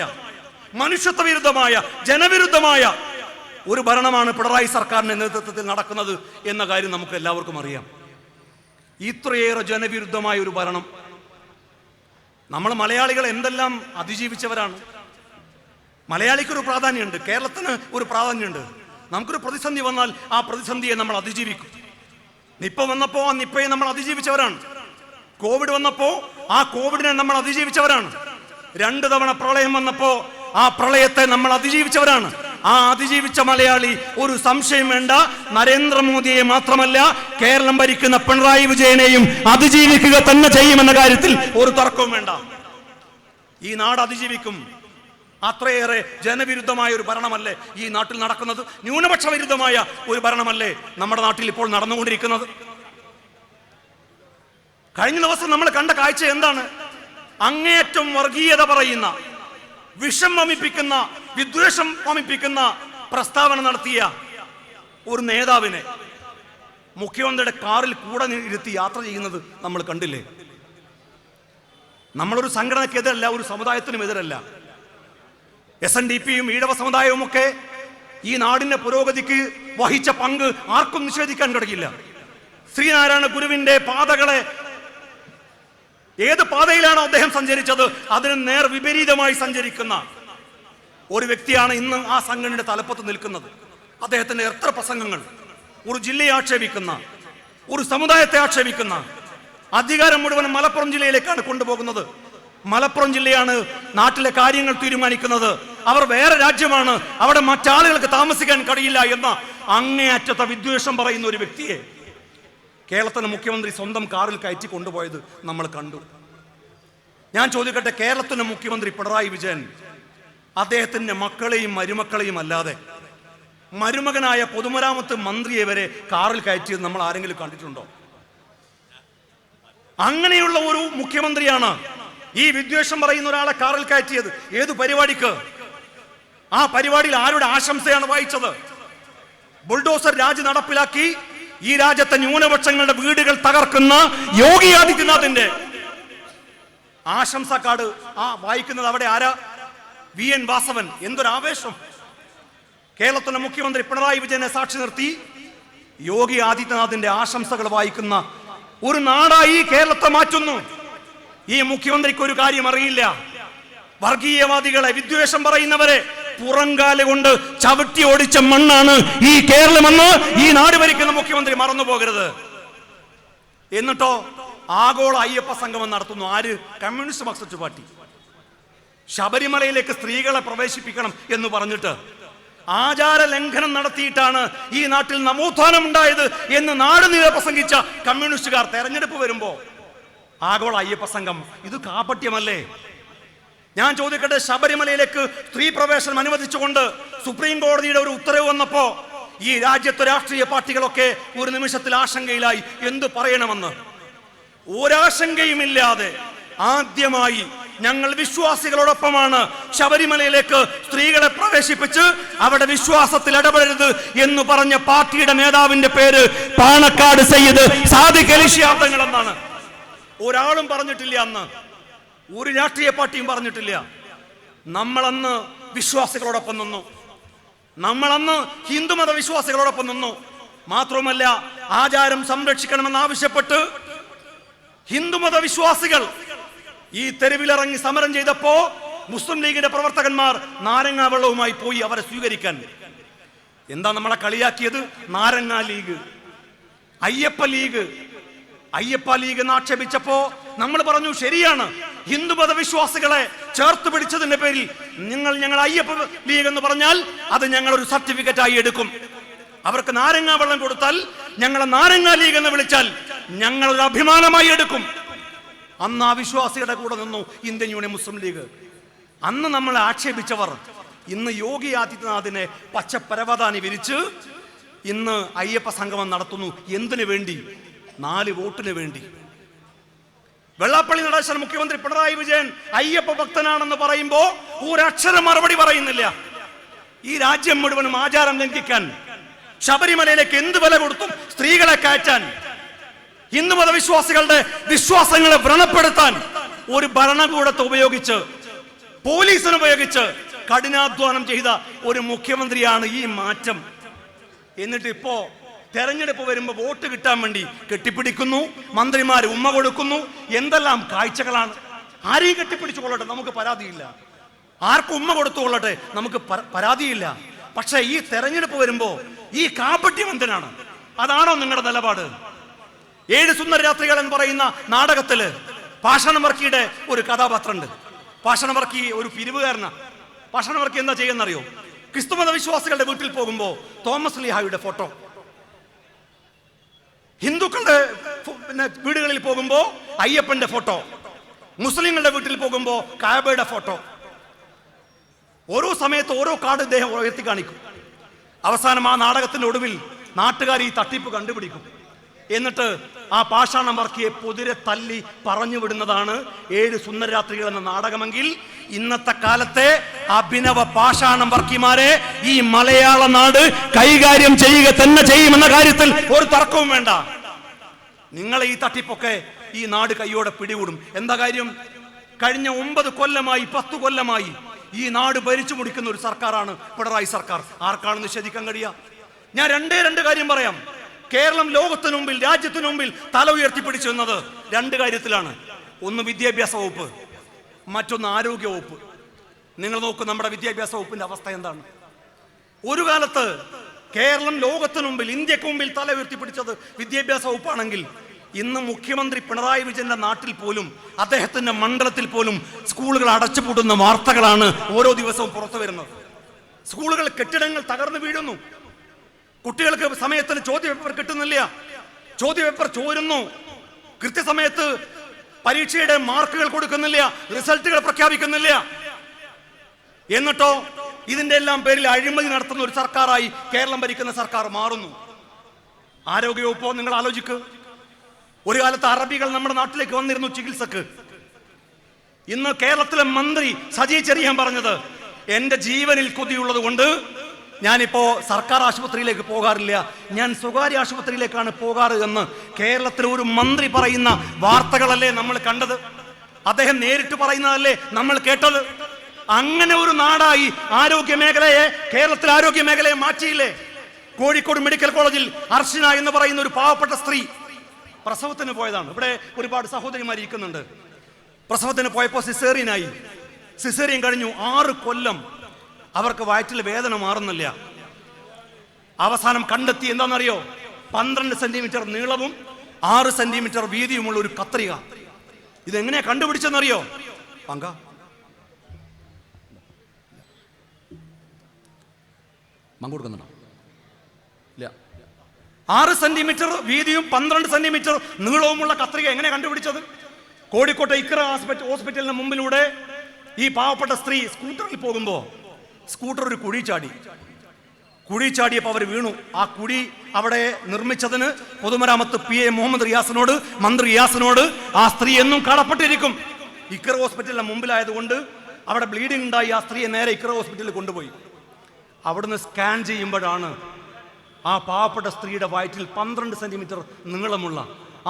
മനുഷ്യത്വ വിരുദ്ധമായ, ജനവിരുദ്ധമായ ഒരു ഭരണമാണ് പിണറായി സർക്കാരിന്റെ നേതൃത്വത്തിൽ നടക്കുന്നത് എന്ന കാര്യം നമുക്ക് എല്ലാവർക്കും അറിയാം. ഇത്രയേറെ ജനവിരുദ്ധമായ ഒരു ഭരണം നമ്മൾ മലയാളികൾ എന്തെല്ലാം അതിജീവിച്ചവരാണ്. മലയാളിക്കൊരു പ്രാധാന്യമുണ്ട്, കേരളത്തിന് ഒരു പ്രാധാന്യമുണ്ട്. നമുക്കൊരു പ്രതിസന്ധി വന്നാൽ ആ പ്രതിസന്ധിയെ നമ്മൾ അതിജീവിക്കും. നിപ്പ വന്നപ്പോൾ ആ നിപ്പയെ നമ്മൾ അതിജീവിച്ചവരാണ്. കോവിഡ് വന്നപ്പോൾ ആ കോവിഡിനെ നമ്മൾ അതിജീവിച്ചവരാണ്. 2 തവണ പ്രളയം വന്നപ്പോൾ ആ പ്രളയത്തെ നമ്മൾ അതിജീവിച്ചവരാണ്. ആ അതിജീവിച്ച മലയാളി, ഒരു സംശയം വേണ്ട, നരേന്ദ്രമോദിയെ മാത്രമല്ല കേരളം ഭരിക്കുന്ന പിണറായി വിജയനെയും അതിജീവിക്കുക തന്നെ ചെയ്യുമെന്ന കാര്യത്തിൽ ഒരു തർക്കവും വേണ്ട. ഈ നാട് അതിജീവിക്കും. അത്രയേറെ ജനവിരുദ്ധമായ ഒരു ഭരണമല്ലേ ഈ നാട്ടിൽ നടക്കുന്നത്? ന്യൂനപക്ഷ വിരുദ്ധമായ ഒരു ഭരണമല്ലേ നമ്മുടെ നാട്ടിൽ ഇപ്പോൾ നടന്നുകൊണ്ടിരിക്കുന്നത്? കഴിഞ്ഞ ദിവസം നമ്മൾ കണ്ട കാഴ്ച എന്താണ്? അങ്ങേയറ്റം വർഗീയത പറയുന്ന, വിഷം വമിപ്പിക്കുന്ന, വിദ്വേഷം വമിപ്പിക്കുന്ന പ്രസ്താവന നടത്തിയ ഒരു നേതാവിനെ മുഖ്യമന്ത്രിയുടെ കാറിൽ കൂടെ ഇരുത്തി യാത്ര ചെയ്യുന്നത് നമ്മൾ കണ്ടില്ലേ? നമ്മളൊരു സംഘടനയ്ക്കെതിരല്ല, ഒരു സമുദായത്തിനും എതിരല്ല. SNDPയും ഈഴവ സമുദായവും ഒക്കെ ഈ നാടിന്റെ പുരോഗതിക്ക് വഹിച്ച പങ്ക് ആർക്കും നിഷേധിക്കാൻ കഴിയില്ല. ശ്രീനാരായണ ഗുരുവിന്റെ പാതകളെ, ഏത് പാതയിലാണോ അദ്ദേഹം സഞ്ചരിച്ചത് അതിന് നേർ വിപരീതമായി സഞ്ചരിക്കുന്ന ഒരു വ്യക്തിയാണ് ഇന്ന് ആ സംഘടനയുടെ തലപ്പത്ത് നിൽക്കുന്നത്. അദ്ദേഹത്തിന്റെ എത്ര പ്രസംഗങ്ങൾ ഒരു ജില്ലയെ ആക്ഷേപിക്കുന്ന, ഒരു സമുദായത്തെ ആക്ഷേപിക്കുന്ന, അധികാരം മുഴുവൻ മലപ്പുറം ജില്ലയിലേക്കാണ് കൊണ്ടുപോകുന്നത്. മലപ്പുറം ജില്ലയാണ് നാട്ടിലെ കാര്യങ്ങൾ തീരുമാനിക്കുന്നത്. അവർ വേറെ രാജ്യമാണ്, അവിടെ മറ്റാളുകൾക്ക് താമസിക്കാൻ കഴിയില്ല എന്ന അങ്ങേയറ്റത്തെ വിദ്വേഷം പറയുന്ന ഒരു വ്യക്തിയെ കേരളത്തിലെ മുഖ്യമന്ത്രി സ്വന്തം കാറിൽ കയറ്റി കൊണ്ടുപോയത് നമ്മൾ കണ്ടു. ഞാൻ ചോദിക്കട്ടെ, കേരളത്തിന്റെ മുഖ്യമന്ത്രി പിണറായി വിജയൻ അദ്ദേഹത്തിന്റെ മക്കളെയും മരുമക്കളെയും അല്ലാതെ മരുമകനായ പൊതുമരാമത്ത് മന്ത്രിയെ വരെ കാറിൽ കയറ്റിയത് നമ്മൾ ആരെങ്കിലും കണ്ടിട്ടുണ്ടോ? അങ്ങനെയുള്ള ഒരു മുഖ്യമന്ത്രിയാണ് ഈ വിദ്വേഷം പറയുന്ന ഒരാളെ കാറിൽ കയറ്റിയത്. ഏതു പരിപാടിക്ക്? ആ പരിപാടിയിൽ ആരുടെ ആശംസയാണ് വായിച്ചത്? ബുൾഡോസർ രാജ് നടപ്പിലാക്കി ഈ രാജ്യത്തെ ന്യൂനപക്ഷങ്ങളുടെ വീടുകൾ തകർക്കുന്ന യോഗി ആദിത്യനാഥിന്റെ ആശംസ കാർഡ് വായിക്കുന്നത് അവിടെ ആരാ? VN വാസവൻ. എന്തൊരാവേശം! കേരളത്തിന്റെ മുഖ്യമന്ത്രി പിണറായി വിജയനെ സാക്ഷി നിർത്തി യോഗി ആദിത്യനാഥിന്റെ ആശംസകൾ വായിക്കുന്ന ഒരു നാടായി കേരളത്തെ മാറ്റുന്നു. ഈ മുഖ്യമന്ത്രിക്ക് ഒരു കാര്യം അറിയില്ല. വർഗീയവാദികളെ, വിദ്വേഷം പറയുന്നവരെ പുറങ്കാല് കൊണ്ട് ചവിട്ടി ഓടിച്ച മണ്ണാണ് ഈ കേരളമെന്ന് ഈ നാട് ഭരിക്കുന്ന മുഖ്യമന്ത്രി മറന്നു പോകരുത്. എന്നിട്ടോ ആഗോള അയ്യപ്പ സംഗമം നടത്തുന്നു. ആര്? Communist Marxist party. ശബരിമലയിലേക്ക് സ്ത്രീകളെ പ്രവേശിപ്പിക്കണം എന്ന് പറഞ്ഞിട്ട് ആചാര ലംഘനം നടത്തിയിട്ടാണ് ഈ നാട്ടിൽ നവോത്ഥാനം ഉണ്ടായത് എന്ന് നാടുനീളെ പ്രസംഗിച്ച കമ്മ്യൂണിസ്റ്റുകാർ തെരഞ്ഞെടുപ്പ് വരുമ്പോ ആഗോള അയ്യപ്പ സംഘം, ഇത് കാപട്യമല്ലേ? ഞാൻ ചോദിക്കട്ടെ, ശബരിമലയിലേക്ക് സ്ത്രീ പ്രവേശനം അനുവദിച്ചുകൊണ്ട് സുപ്രീം കോടതിയുടെ ഒരു ഉത്തരവ് വന്നപ്പോ ഈ രാജ്യത്തെ രാഷ്ട്രീയ പാർട്ടികളൊക്കെ ഒരു നിമിഷത്തിൽ ആശങ്കയിലായി. എന്തു പറയണമെന്ന് ഒരാശങ്കയുമില്ലാതെ ആദ്യമായി ഞങ്ങൾ വിശ്വാസികളോടൊപ്പമാണ്, ശബരിമലയിലേക്ക് സ്ത്രീകളെ പ്രവേശിപ്പിച്ച് അവിടെ വിശ്വാസത്തിൽ ഇടപെടരുത് എന്ന് പറഞ്ഞ പാർട്ടിയുടെ നേതാവിന്റെ പേര് പാണക്കാട് സയ്യിദ് സാദിഖ് അലി ശിഹാബ് തങ്ങൾ എന്നാണ്. ഒരാളും പറഞ്ഞിട്ടില്ല, അന്ന് ഒരു രാഷ്ട്രീയ പാർട്ടിയും പറഞ്ഞിട്ടില്ല. നമ്മളന്ന് വിശ്വാസികളോടൊപ്പം നിന്നു, നമ്മളന്ന് ഹിന്ദുമത വിശ്വാസികളോടൊപ്പം നിന്നു. മാത്രമല്ല, ആചാരം സംരക്ഷിക്കണമെന്ന് ആവശ്യപ്പെട്ട് ഹിന്ദുമത വിശ്വാസികൾ ഈ തെരുവിലിറങ്ങി സമരം ചെയ്തപ്പോ മുസ്ലിം ലീഗിന്റെ പ്രവർത്തകന്മാർ നാരങ്ങാ വെള്ളവുമായി പോയി അവരെ സ്വീകരിക്കാൻ. എന്താ നമ്മളെ കളിയാക്കിയത്? നാരങ്ങാ league, Ayyappa league. Ayyappa league എന്ന് ആക്ഷേപിച്ചപ്പോ നമ്മൾ പറഞ്ഞു, ശരിയാണ്, ഹിന്ദുമത വിശ്വാസികളെ ചേർത്ത് പിടിച്ചതിന്റെ പേരിൽ ഞങ്ങൾ അയ്യപ്പ ലീഗ് എന്ന് പറഞ്ഞാൽ അത് ഞങ്ങൾ ഒരു സർട്ടിഫിക്കറ്റ് ആയി എടുക്കും. അവർക്ക് നാരങ്ങാ വെള്ളം കൊടുത്താൽ ഞങ്ങളെ നാരങ്ങാ ലീഗ് എന്ന് വിളിച്ചാൽ ഞങ്ങൾ ഒരു അഭിമാനമായി എടുക്കും. അന്ന് ആ വിശ്വാസിയുടെ കൂടെ നിന്നു ഇന്ത്യൻ യൂണിയൻ മുസ്ലിം ലീഗ്. അന്ന് നമ്മളെ ആക്ഷേപിച്ചവർ ഇന്ന് യോഗി ആദിത്യനാഥിനെ പച്ചപ്പരവതാനി വിരിച്ച് ഇന്ന് അയ്യപ്പ സംഗമം നടത്തുന്നു. എന്തിനു വേണ്ടി? 4 വോട്ടിന് വേണ്ടി. വെള്ളാപ്പള്ളി നടേശൻ മുഖ്യമന്ത്രി പിണറായി വിജയൻ അയ്യപ്പ ഭക്തനാണെന്ന് പറയുമ്പോ ഒരക്ഷരം മറുപടി പറയുന്നില്ല. ഈ രാജ്യം മുഴുവനും ആചാരം ലംഘിക്കാൻ, ശബരിമലയിലേക്ക് എന്ത് വില കൊടുത്തും സ്ത്രീകളെ കയറ്റാൻ, ഹിന്ദുമത വിശ്വാസികളുടെ വിശ്വാസങ്ങളെ വ്രണപ്പെടുത്താൻ ഒരു ഭരണകൂടത്തെ ഉപയോഗിച്ച്, പോലീസിനെ ഉപയോഗിച്ച് കഠിനാധ്വാനം ചെയ്ത ഒരു മുഖ്യമന്ത്രിയാണ് ഈ മാറ്റം. എന്നിട്ട് ഇപ്പോ തെരഞ്ഞെടുപ്പ് വരുമ്പോൾ വോട്ട് കിട്ടാൻ വേണ്ടി കെട്ടിപ്പിടിക്കുന്നു, മന്ത്രിമാർ ഉമ്മ കൊടുക്കുന്നു. എന്തെല്ലാം കാഴ്ചകളാണ്! ആരെയും കെട്ടിപ്പിടിച്ചു കൊള്ളട്ടെ, നമുക്ക് പരാതിയില്ല. ആർക്കും ഉമ്മ കൊടുത്തു കൊള്ളട്ടെ, നമുക്ക് പരാതിയില്ല. പക്ഷെ ഈ തെരഞ്ഞെടുപ്പ് വരുമ്പോ ഈ കാപട്യം എന്തിനാണ്? അതാണോ നിങ്ങളുടെ നിലപാട്? 7 സുന്ദര രാത്രികൾ എന്ന് പറയുന്ന നാടകത്തില് പാഷാണം വർക്കിയുടെ ഒരു കഥാപാത്രമുണ്ട്. പാഷാണം വർക്കി ഒരു പിരിവുകാരനാ. പാഷാണം വർക്കി എന്താ ചെയ്യുന്നറിയോ? ക്രിസ്തുമത വിശ്വാസികളുടെ വീട്ടിൽ പോകുമ്പോ തോമസ് ലീഹായുടെ ഫോട്ടോ, ഹിന്ദുക്കളുടെ വീടുകളിൽ പോകുമ്പോ അയ്യപ്പന്റെ ഫോട്ടോ, മുസ്ലിങ്ങളുടെ വീട്ടിൽ പോകുമ്പോ കാബയുടെ ഫോട്ടോ. ഓരോ സമയത്ത് ഓരോ കാർഡ് ഇദ്ദേഹം ഉയർത്തി കാണിക്കും. അവസാനം ആ നാടകത്തിന്റെ ഒടുവിൽ നാട്ടുകാർ ഈ തട്ടിപ്പ് കണ്ടുപിടിക്കും. എന്നിട്ട് ആ പാഷാണം വർക്കിയെ പൊതിരെ തല്ലി പറഞ്ഞു വിടുന്നതാണ് 7 സുന്ദരരാത്രികൾ എന്ന നാടകമെങ്കിൽ ഇന്നത്തെ കാലത്തെ അഭിനവ പാഷാണം വർക്കിമാരെ ഈ മലയാള നാട് കൈകാര്യം ചെയ്യുക തന്നെ ചെയ്യുമെന്ന കാര്യത്തിൽ ഒരു തർക്കവും വേണ്ട. നിങ്ങളെ ഈ തട്ടിപ്പൊക്കെ ഈ നാട് കൈയോടെ പിടികൂടും. എന്താ കാര്യം? കഴിഞ്ഞ 9 കൊല്ലമായി 10 കൊല്ലമായി ഈ നാട് ഭരിച്ചു മുടിക്കുന്ന ഒരു സർക്കാരാണ് പിണറായി സർക്കാർ. ആർക്കാണ് നിഷേധിക്കാൻ കഴിയുക? ഞാൻ രണ്ട് കാര്യം പറയാം. കേരളം ലോകത്തിനു മുമ്പിൽ, രാജ്യത്തിനു മുമ്പിൽ തല ഉയർത്തിപ്പിടിച്ചു എന്നത് 2 കാര്യത്തിലാണ്. ഒന്ന് വിദ്യാഭ്യാസ വകുപ്പ്, മറ്റൊന്ന് ആരോഗ്യ വകുപ്പ്. നിങ്ങൾ നോക്കൂ, നമ്മുടെ വിദ്യാഭ്യാസ വകുപ്പിന്റെ അവസ്ഥ എന്താണ്? ഒരു കാലത്ത് കേരളം ലോകത്തിനു മുമ്പിൽ, ഇന്ത്യക്ക് മുമ്പിൽ തല ഉയർത്തിപ്പിടിച്ചത് വിദ്യാഭ്യാസ വകുപ്പാണെങ്കിൽ ഇന്ന് മുഖ്യമന്ത്രി പിണറായി വിജയന്റെ നാട്ടിൽ പോലും, അദ്ദേഹത്തിന്റെ മണ്ഡലത്തിൽ പോലും സ്കൂളുകൾ അടച്ചുപൂട്ടുന്ന വാർത്തകളാണ് ഓരോ ദിവസവും പുറത്തു വരുന്നത്. സ്കൂളുകൾ, കെട്ടിടങ്ങൾ തകർന്നു വീഴുന്നു. കുട്ടികൾക്ക് സമയത്തിന് ചോദ്യപേപ്പർ കിട്ടുന്നില്ല, ചോദ്യപേപ്പർ ചോരുന്നു. കൃത്യസമയത്ത് പരീക്ഷയുടെ മാർക്കുകൾ കൊടുക്കുന്നില്ല, റിസൾട്ടുകൾ പ്രഖ്യാപിക്കുന്നില്ല. എന്നിട്ടോ ഇതിന്റെ എല്ലാം പേരിൽ അഴിമതി നടത്തുന്ന ഒരു സർക്കാരായി കേരളം ഭരിക്കുന്ന സർക്കാർ മാറുന്നു. ആരോഗ്യവകുപ്പോ നിങ്ങൾ ആലോചിക്ക്. ഒരു കാലത്ത് അറബികൾ നമ്മുടെ നാട്ടിലേക്ക് വന്നിരുന്നു ചികിത്സക്ക്. ഇന്ന് കേരളത്തിലെ മന്ത്രി സജി ചെറിയാൻ പറഞ്ഞത്, എന്റെ ജീവനിൽ കൊതിയുള്ളത് കൊണ്ട് ഞാനിപ്പോ സർക്കാർ ആശുപത്രിയിലേക്ക് പോകാറില്ല, ഞാൻ സ്വകാര്യ ആശുപത്രിയിലേക്കാണ് പോകാറ് എന്ന് കേരളത്തിലെ ഒരു മന്ത്രി പറയുന്ന വാർത്തകളല്ലേ നമ്മൾ കണ്ടത്? അദ്ദേഹം നേരിട്ട് പറയുന്നതല്ലേ നമ്മൾ കേട്ടത്? അങ്ങനെ ഒരു നാടായി ആരോഗ്യ മേഖലയെ, കേരളത്തിലെ ആരോഗ്യ മേഖലയെ മാറ്റിയില്ലേ? കോഴിക്കോട് മെഡിക്കൽ കോളേജിൽ അർച്ചന എന്ന് പറയുന്ന ഒരു പാവപ്പെട്ട സ്ത്രീ പ്രസവത്തിന് പോയതാണ്. ഇവിടെ ഒരുപാട് സഹോദരിമാർ ഇരിക്കുന്നുണ്ട്. പ്രസവത്തിന് പോയപ്പോൾ സിസേറിയനായി. സിസേറിയൻ കഴിഞ്ഞു 6 കൊല്ലം അവർക്ക് വയറ്റിൽ വേദന മാറുന്നില്ല. അവസാനം കണ്ടെത്തി എന്താണെന്നറിയോ? 12 സെന്റിമീറ്റർ നീളവും 6 സെന്റിമീറ്റർ വീതിയുമുള്ള ഒരു കത്രിക. ഇതെങ്ങനെയാ കണ്ടുപിടിച്ചെന്നറിയോ? പങ്ക കൊടുക്കുന്നുണ്ടോ? ഇല്ല. 6 സെന്റിമീറ്റർ വീതിയും 12 സെന്റിമീറ്റർ നീളവുമുള്ള കത്രിക എങ്ങനെ കണ്ടുപിടിച്ചത്? കോഴിക്കോട്ടെ ഇക്ര ഹോസ്പിറ്റലിന് മുമ്പിലൂടെ ഈ പാവപ്പെട്ട സ്ത്രീ സ്കൂട്ടറിൽ പോകുമ്പോൾ സ്കൂട്ടർ ഒരു കുഴി ചാടിയപ്പോൾ അവർ വീണു. ആ കുഴി അവിടെ നിർമ്മിച്ചതിന് പൊതുമരാമത്ത് PA മുഹമ്മദ് റിയാസിനോട്, മന്ത്രി റിയാസിനോട് ആ സ്ത്രീ എന്നും കടപ്പെട്ടിരിക്കും. ഇക്ര ഹോസ്പിറ്റലിന് മുമ്പിലായതുകൊണ്ട് അവിടെ ബ്ലീഡിംഗ് ഉണ്ടായി. ആ സ്ത്രീയെ നേരെ ഇക്ര ഹോസ്പിറ്റലിൽ കൊണ്ടുപോയി. അവിടുന്ന് സ്കാൻ ചെയ്യുമ്പോഴാണ് ആ പാവപ്പെട്ട സ്ത്രീയുടെ വയറ്റിൽ 12 സെന്റിമീറ്റർ നീളമുള്ള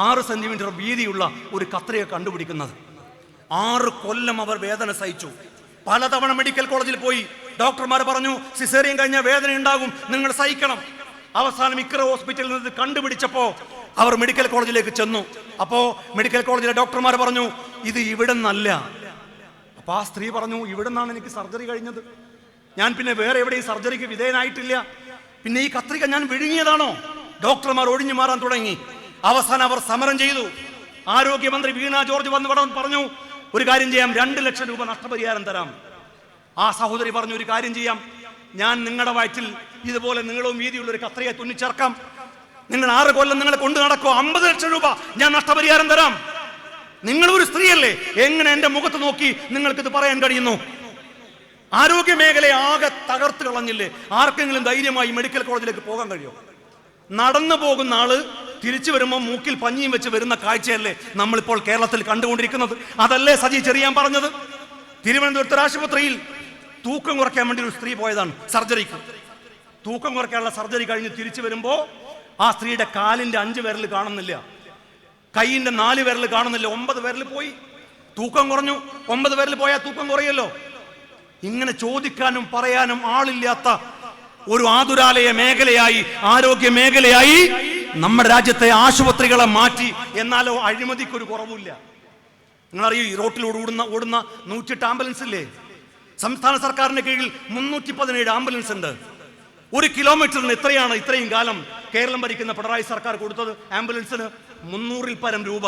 6 സെന്റിമീറ്റർ വീതിയുള്ള ഒരു കത്രിക കണ്ടുപിടിക്കുന്നത്. 6 കൊല്ലം അവർ വേദന സഹിച്ചു. പലതവണ മെഡിക്കൽ കോളേജിൽ പോയി. ഡോക്ടർമാർ പറഞ്ഞു സിസേറിയൻ കഴിഞ്ഞ വേദന ഉണ്ടാകും, നിങ്ങൾ സഹിക്കണം. അവസാനം ഇക്ര ഹോസ്പിറ്റലിൽ നിന്ന് കണ്ടുപിടിച്ചപ്പോ അവർ മെഡിക്കൽ കോളേജിലേക്ക് ചെന്നു. അപ്പോ മെഡിക്കൽ കോളേജിലെ ഡോക്ടർമാർ പറഞ്ഞു ഇത് ഇവിടെ നിന്നല്ല. അപ്പൊ ആ സ്ത്രീ പറഞ്ഞു ഇവിടെ നിന്നാണ് എനിക്ക് സർജറി കഴിഞ്ഞത്, ഞാൻ പിന്നെ വേറെ എവിടെയും സർജറിക്ക് വിധേയനായിട്ടില്ല, പിന്നെ ഈ കത്രിക ഞാൻ വിഴുങ്ങിയതാണോ? ഡോക്ടർമാർ ഒഴിഞ്ഞു മാറാൻ തുടങ്ങി. അവസാനം അവർ സമരം ചെയ്തു. ആരോഗ്യമന്ത്രി വീണ ജോർജ് വന്ന് പറഞ്ഞു ഒരു കാര്യം ചെയ്യാം, 2 ലക്ഷം രൂപ നഷ്ടപരിഹാരം തരാം. ആ സഹോദരി പറഞ്ഞു ഒരു കാര്യം ചെയ്യാം, ഞാൻ നിങ്ങളുടെ വയറ്റിൽ ഇതുപോലെ നീളവും വീതിയുള്ള ഒരു കത്രിക തുന്നിച്ചേർക്കാം, നിങ്ങൾ 6 കൊല്ലം നിങ്ങളെ കൊണ്ടു നടക്കോ, 50 ലക്ഷം രൂപ ഞാൻ നഷ്ടപരിഹാരം തരാം. നിങ്ങളൊരു സ്ത്രീയല്ലേ, എങ്ങനെ എന്റെ മുഖത്ത് നോക്കി നിങ്ങൾക്കിത് പറയാൻ കഴിയുന്നു? ആരോഗ്യ മേഖലയെ ആകെ തകർത്ത് കളഞ്ഞില്ലേ? ആർക്കെങ്കിലും ധൈര്യമായി മെഡിക്കൽ കോളേജിലേക്ക് പോകാൻ കഴിയുമോ? നടന്നു പോകുന്ന ആള് തിരിച്ചു വരുമ്പോൾ മൂക്കിൽ പഞ്ഞിയും വെച്ച് വരുന്ന കാഴ്ചയല്ലേ നമ്മളിപ്പോൾ കേരളത്തിൽ കണ്ടുകൊണ്ടിരിക്കുന്നത്? അതല്ലേ സജി ചെറിയാൻ പറഞ്ഞത്? തിരുവനന്തപുരത്ത് ആശുപത്രിയിൽ തൂക്കം കുറയ്ക്കാൻ വേണ്ടി ഒരു സ്ത്രീ പോയതാണ് സർജറിക്ക്. തൂക്കം കുറയ്ക്കാനുള്ള സർജറി കഴിഞ്ഞ് തിരിച്ചു വരുമ്പോൾ ആ സ്ത്രീയുടെ കാലിന്റെ 5 വിരൽ കാണുന്നില്ല, കൈയിന്റെ 4 വിരൽ കാണുന്നില്ല, 9 വിരൽ പോയി. തൂക്കം കുറഞ്ഞു. 9 വിരൽ പോയാൽ തൂക്കം കുറയല്ലോ. ഇങ്ങനെ ചോദിക്കാനും പറയാനും ആളില്ലാത്ത ഒരു ആതുരാലയ മേഖലയായി, ആരോഗ്യ മേഖലയായി നമ്മുടെ രാജ്യത്തെ ആശുപത്രികളെ മാറ്റി. എന്നാലോ അഴിമതിക്കൊരു കുറവില്ല. നിങ്ങളറിയൂ, ഈ റോട്ടിലൂടെ ഓടുന്ന 108 ആംബുലൻസ് ഇല്ലേ? സംസ്ഥാന സർക്കാരിന്റെ കീഴിൽ 317 ആംബുലൻസ് ഉണ്ട്. 1 കിലോമീറ്ററിന് എത്രയാണ് ഇത്രയും കാലം കേരളം ഭരിക്കുന്ന പിണറായി സർക്കാർ കൊടുത്തത്? ആംബുലൻസിന് 300-ൽ പരം രൂപ.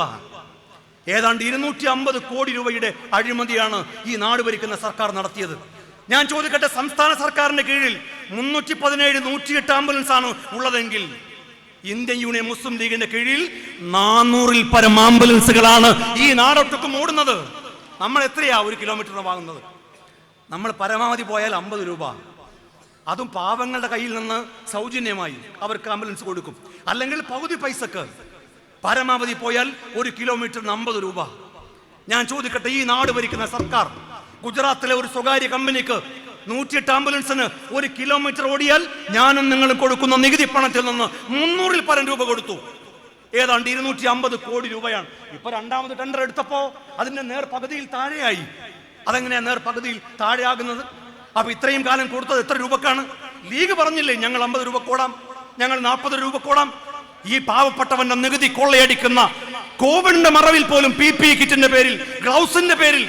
ഏതാണ്ട് 250 കോടി രൂപയുടെ അഴിമതിയാണ് ഈ നാട് ഭരിക്കുന്ന സർക്കാർ നടത്തിയത്. ഞാൻ ചോദിക്കട്ടെ, സംസ്ഥാന സർക്കാരിന്റെ കീഴിൽ 317, 108 ആംബുലൻസ് ആണ് ഉള്ളതെങ്കിൽ ഇന്ത്യൻ യൂണിയൻ മുസ്ലിം ലീഗിന്റെ കീഴിൽ 400-ൽ പരം ആംബുലൻസുകളാണ് ഈ നാടൊട്ടുക്കും ഓടുന്നത്. നമ്മൾ എത്രയാ 1 കിലോമീറ്ററിന് വാങ്ങുന്നത്? നമ്മൾ പരമാവധി പോയാൽ 50 രൂപ, അതും പാവങ്ങളുടെ കയ്യിൽ നിന്ന് സൗജന്യമായി അവർക്ക് ആംബുലൻസ് കൊടുക്കും. അല്ലെങ്കിൽ പകുതി പൈസക്ക്. പരമാവധി പോയാൽ 1 കിലോമീറ്ററിന് 50 രൂപ. ഞാൻ ചോദിക്കട്ടെ, ഈ നാട് ഭരിക്കുന്ന സർക്കാർ ഗുജറാത്തിലെ ഒരു സ്വകാര്യ കമ്പനിക്ക് 108 ആംബുലൻസിന് 1 കിലോമീറ്റർ ഓടിയാൽ ഞാനും നിങ്ങളും കൊടുക്കുന്ന നികുതി പണത്തിൽ നിന്ന് 300-ൽ പരം രൂപ കൊടുത്തു. ഏതാണ്ട് 250 കോടി രൂപയാണ്. ഇപ്പൊ 2ാമത് ടെൻഡർ എടുത്തപ്പോ അതിന്റെ നേർപകുതിയിൽ താഴെയായി. അതെങ്ങനെയാ നേർപകുതിയിൽ താഴെയാകുന്നത്? അപ്പൊ ഇത്രയും കാലം കൊടുത്തത് എത്ര രൂപക്കാണ്? ലീഗ് പറഞ്ഞില്ലേ ഞങ്ങൾ 50 രൂപ കോടാം, ഞങ്ങൾ 40 രൂപ കോടാം. ഈ പാവപ്പെട്ടവന്റെ നികുതി കൊള്ളയടിക്കുന്ന കോവിഡിന്റെ മറവിൽ പോലും PPE കിറ്റിന്റെ പേരിൽ, ഗ്ലൗസിന്റെ പേരിൽ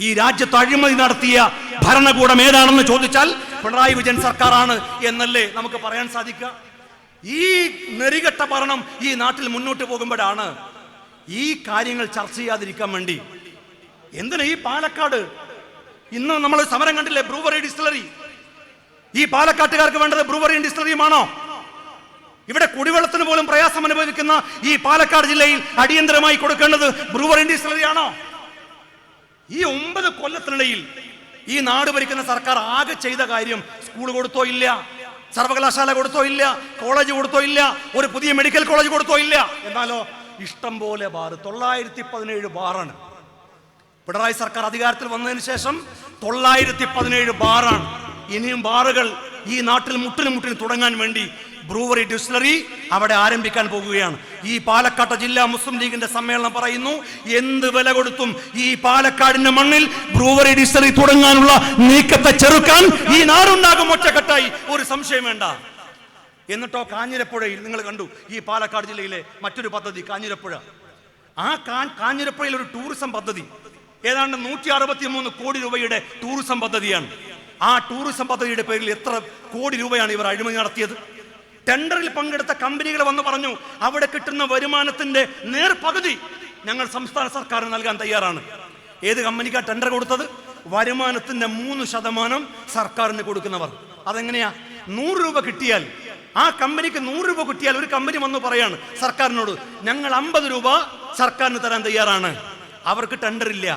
ഈ രാജ്യത്ത് അഴിമതി നടത്തിയ ഭരണകൂടം ഏതാണെന്ന് ചോദിച്ചാൽ പിണറായി വിജയൻ സർക്കാരാണ് എന്നല്ലേ നമുക്ക് പറയാൻ സാധിക്കുക? ഈ നെറികെട്ട ഭരണം ഈ നാട്ടിൽ മുന്നോട്ട് പോകുമ്പോഴാണ് ഈ കാര്യങ്ങൾ ചർച്ച ചെയ്യാതിരിക്കാൻ വേണ്ടി. എന്തിനാ ഈ പാലക്കാട് ഇന്ന് നമ്മൾ സമരം കണ്ടില്ലേ? Brewery distillery. ഈ പാലക്കാട്ടുകാർക്ക് വേണ്ടത് ബ്രൂവറിയും ഡിസ്റ്റിലറിയുമാണോ? ഇവിടെ കുടിവെള്ളത്തിന് പോലും പ്രയാസം അനുഭവിക്കുന്ന ഈ പാലക്കാട് ജില്ലയിൽ അടിയന്തരമായി കൊടുക്കേണ്ടത് ബ്രൂവറി ഡിസ്റ്റിലറിയാണോ? ഈ 9 കൊല്ലത്തിനിടയിൽ ഈ നാട് ഭരിക്കുന്ന സർക്കാർ ആകെ ചെയ്ത കാര്യം സ്കൂൾ കൊടുത്തോ ഇല്ല, സർവകലാശാല കൊടുത്തോ ഇല്ല, കോളേജ് കൊടുത്തോ ഇല്ല, ഒരു പുതിയ മെഡിക്കൽ കോളേജ് കൊടുത്തോ ഇല്ല. എന്നാലോ ഇഷ്ടം പോലെ ബാർ, 917 ബാറാണ്. പിണറായി സർക്കാർ അധികാരത്തിൽ വന്നതിന് ശേഷം 917 ബാറാണ്. ഇനിയും ബാറുകൾ ഈ നാട്ടിൽ മുട്ടിന് തുടങ്ങാൻ വേണ്ടി ബ്രൂവറി ഡിസ്റ്റിലറി അവിടെ ആരംഭിക്കാൻ പോകുകയാണ്. ഈ പാലക്കാട് ജില്ലാ മുസ്ലിം ലീഗിന്റെ സമ്മേളനം പറയുന്നു, എന്ത് വില കൊടുത്തും ഈ പാലക്കാടിന്റെ മണ്ണിൽ ബ്രൂവറി ഡിസ്റ്റിലറി തുടങ്ങാനുള്ള നീക്കത്തെ ചെറുക്കാൻ ഈ നാടുണ്ടാകും ഒറ്റക്കെട്ടായി, ഒരു സംശയം വേണ്ട. എന്നിട്ടോ കാഞ്ഞിരപ്പുഴയിൽ നിങ്ങൾ കണ്ടു ഈ പാലക്കാട് ജില്ലയിലെ മറ്റൊരു പദ്ധതി കാഞ്ഞിരപ്പുഴ. ആ കാഞ്ഞിരപ്പുഴയിൽ ഒരു ടൂറിസം പദ്ധതി ഏതാണ്ട് 163 കോടി രൂപയുടെ ടൂറിസം പദ്ധതിയാണ്. ആ ടൂറിസം പദ്ധതിയുടെ പേരിൽ എത്ര കോടി രൂപയാണ് ഇവർ അഴിമതി നടത്തിയത്? ടെൻഡറിൽ പങ്കെടുത്ത കമ്പനികൾ വന്ന് പറഞ്ഞു, അവിടെ കിട്ടുന്ന വരുമാനത്തിന്റെ നേർപകുതി ഞങ്ങൾ സംസ്ഥാന സർക്കാരിന് നൽകാൻ തയ്യാറാണ്. ഏത് കമ്പനിക്കാണ് ടെൻഡർ കൊടുത്തത്? വരുമാനത്തിന്റെ 3% സർക്കാരിന് കൊടുക്കുന്നവർ. അതെങ്ങനെയാ? 100 രൂപ കിട്ടിയാൽ, ആ കമ്പനിക്ക് 100 രൂപ കിട്ടിയാൽ ഒരു കമ്പനി വന്ന് പറയാണ് സർക്കാരിനോട്, ഞങ്ങൾ 50 രൂപ സർക്കാരിന് തരാൻ തയ്യാറാണ്. അവർക്ക് ടെൻഡർ ഇല്ല.